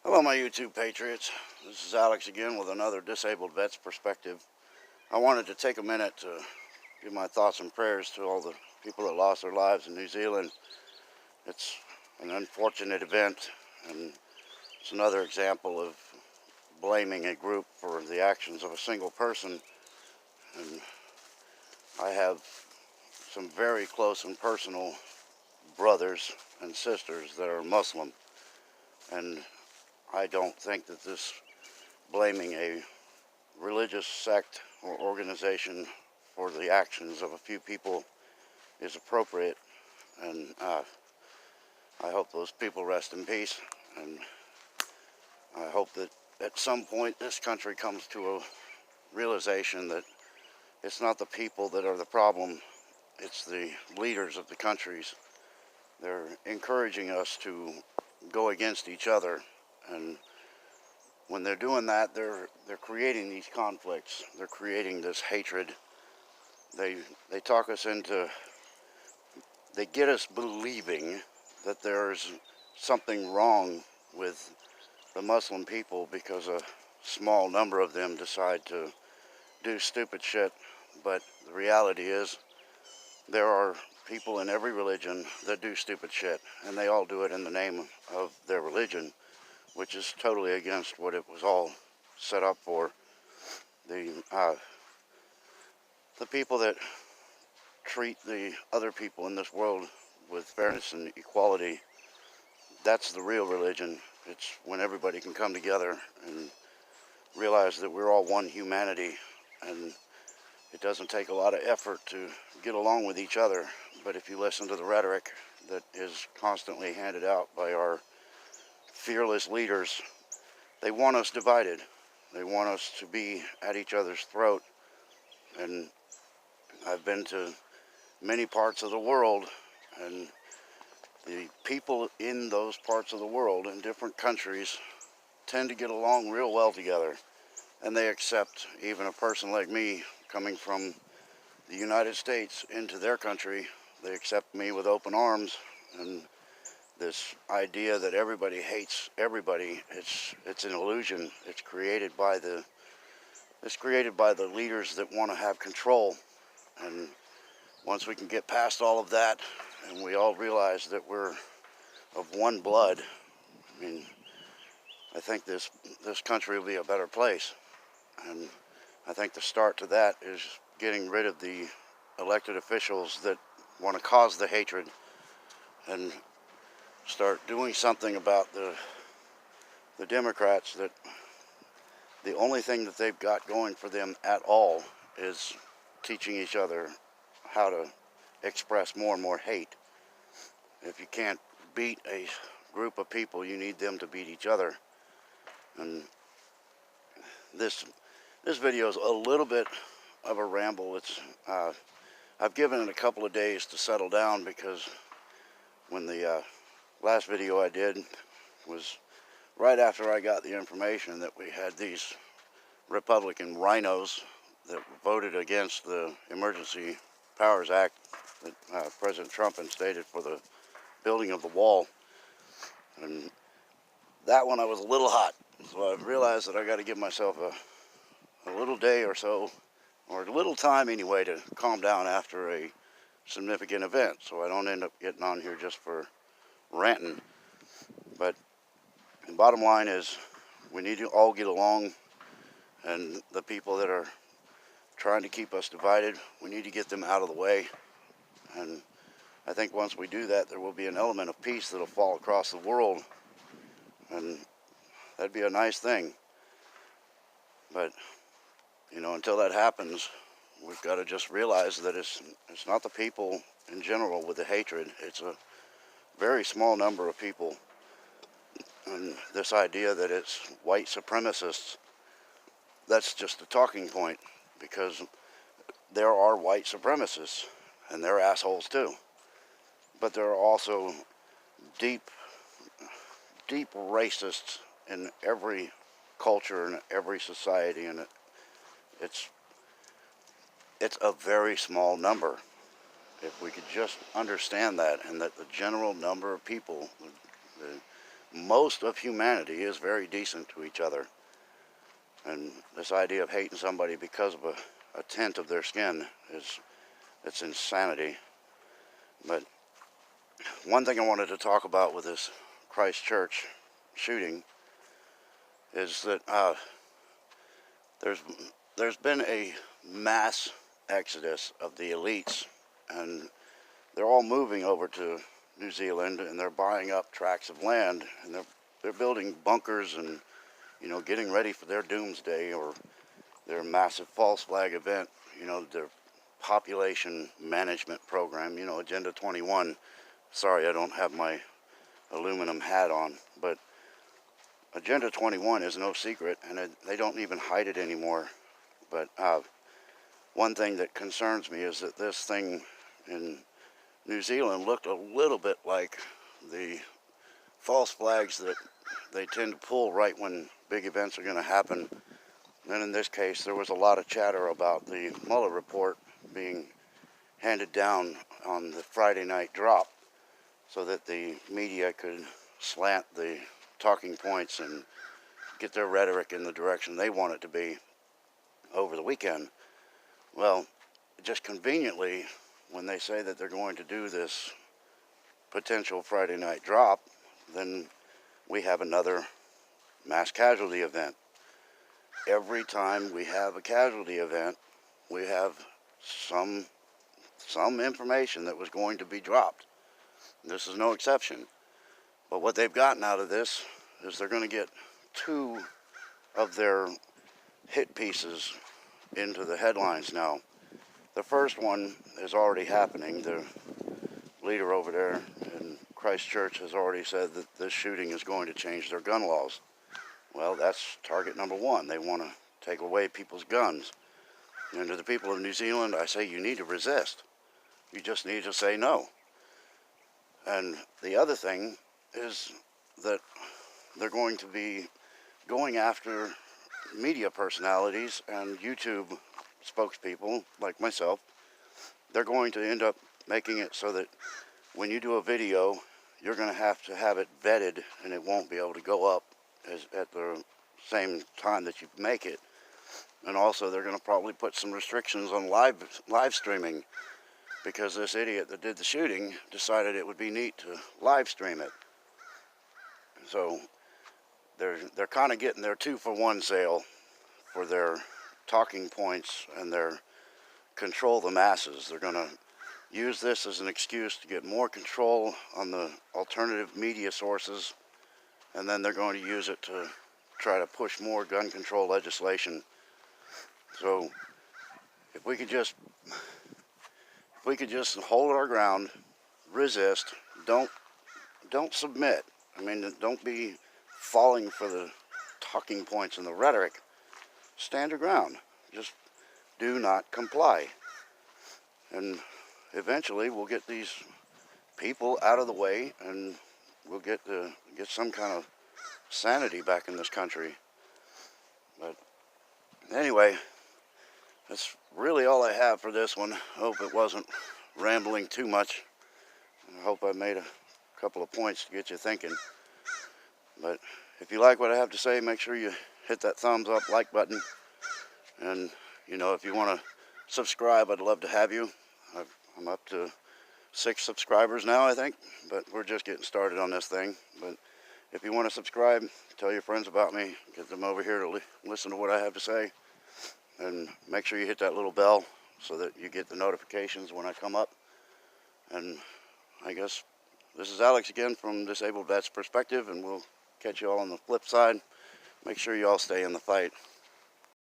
Hello, my YouTube patriots. This is Alex again with another Disabled Vets Perspective. I wanted to take a minute to give my thoughts and prayers to all the people that lost their lives in New Zealand. It's an unfortunate event, and it's another example of blaming a group for the actions of a single person. And I have some very close and personal brothers and sisters that are Muslim, and I don't think that this blaming a religious sect or organization for the actions of a few people is appropriate, and I hope those people rest in peace, and I hope that at some point this country comes to a realization that it's not the people that are the problem, it's the leaders of the countries. They're encouraging us to go against each other, and when they're doing that, they're creating these conflicts. They're creating this hatred. They talk us into, they get us believing that there's something wrong with the Muslim people because a small number of them decide to do stupid shit. But the reality is there are people in every religion that do stupid shit, and they all do it in the name of their religion, which is totally against what it was all set up for. The people that treat the other people in this world with fairness and equality, that's the real religion. It's when everybody can come together and realize that we're all one humanity, and it doesn't take a lot of effort to get along with each other. But if you listen to the rhetoric that is constantly handed out by our fearless leaders, they want us divided. They want us to be at each other's throat. And I've been to many parts of the world, and the people in those parts of the world in different countries tend to get along real well together, and they accept even a person like me coming from the United States into their country. They accept me with open arms, and this idea that everybody hates everybody, it's an illusion. It's created by the leaders that want to have control. And once we can get past all of that, and we all realize that we're of one blood, I mean, I think this country will be a better place. And I think the start to that is getting rid of the elected officials that want to cause the hatred, and start doing something about the Democrats, that the only thing that they've got going for them at all is teaching each other how to express more and more hate. If you can't beat a group of people, you need them to beat each other. And this video is a little bit of a ramble. It's I've given it a couple of days to settle down, because when the last video I did was right after I got the information that we had these Republican rhinos that voted against the Emergency Powers Act that President Trump instated for the building of the wall. And that one I was a little hot, so I realized that I got to give myself a little day or so, or a little time anyway, to calm down after a significant event, so I don't end up getting on here just for ranting. But the bottom line is, we need to all get along, and the people that are trying to keep us divided, we need to get them out of the way. And I think once we do that, there will be an element of peace that'll fall across the world, and that'd be a nice thing. But you know, until that happens, we've got to just realize that it's not the people in general with the hatred. It's a very small number of people. And this idea that it's white supremacists, that's just a talking point, because there are white supremacists, and they're assholes too. But there are also deep racists in every culture and every society, and it's a very small number. If we could just understand that, and that the general number of people, the most of humanity is very decent to each other. And this idea of hating somebody because of a tint of their skin it's insanity. But one thing I wanted to talk about with this Christchurch shooting is that there's been a mass exodus of the elites, and they're all moving over to New Zealand, and they're buying up tracts of land, and they're building bunkers and, you know, getting ready for their doomsday or their massive false flag event, you know, their population management program, you know, Agenda 21. Sorry, I don't have my aluminum hat on, but Agenda 21 is no secret, and they don't even hide it anymore. But one thing that concerns me is that this thing in New Zealand looked a little bit like the false flags that they tend to pull right when big events are going to happen. And in this case, there was a lot of chatter about the Mueller report being handed down on the Friday night drop so that the media could slant the talking points and get their rhetoric in the direction they want it to be over the weekend. Well, just conveniently, when they say that they're going to do this potential Friday night drop, then we have another mass casualty event. Every time we have a casualty event, we have some information that was going to be dropped. This is no exception. But what they've gotten out of this is they're going to get two of their hit pieces into the headlines now. The first one is already happening. The leader over there in Christchurch has already said that this shooting is going to change their gun laws. Well, that's target number one. They want to take away people's guns. And to the people of New Zealand, I say you need to resist. You just need to say no. And the other thing is that they're going to be going after media personalities and YouTube spokespeople like myself. They're going to end up making it so that when you do a video, you're going to have it vetted, and it won't be able to go up at the same time that you make it. And also, they're going to probably put some restrictions on live streaming, because this idiot that did the shooting decided it would be neat to live stream it. So they're kind of getting their 2-for-1 sale for their talking points and their control the masses. They're going to use this as an excuse to get more control on the alternative media sources, and then they're going to use it to try to push more gun control legislation. So if we could just hold our ground, resist, don't submit. I mean, don't be falling for the talking points and the rhetoric. Stand your ground. Just do not comply. And eventually we'll get these people out of the way, and we'll get some kind of sanity back in this country. But anyway, that's really all I have for this one. I hope it wasn't rambling too much. I hope I made a couple of points to get you thinking. But if you like what I have to say, make sure you hit that thumbs up, like button. And, you know, if you want to subscribe, I'd love to have you. I'm up to 6 subscribers now, I think. But we're just getting started on this thing. But if you want to subscribe, tell your friends about me. Get them over here to listen to what I have to say. And make sure you hit that little bell so that you get the notifications when I come up. And I guess this is Alex again from Disabled Vets Perspective, and we'll catch you all on the flip side. Make sure you all stay in the fight.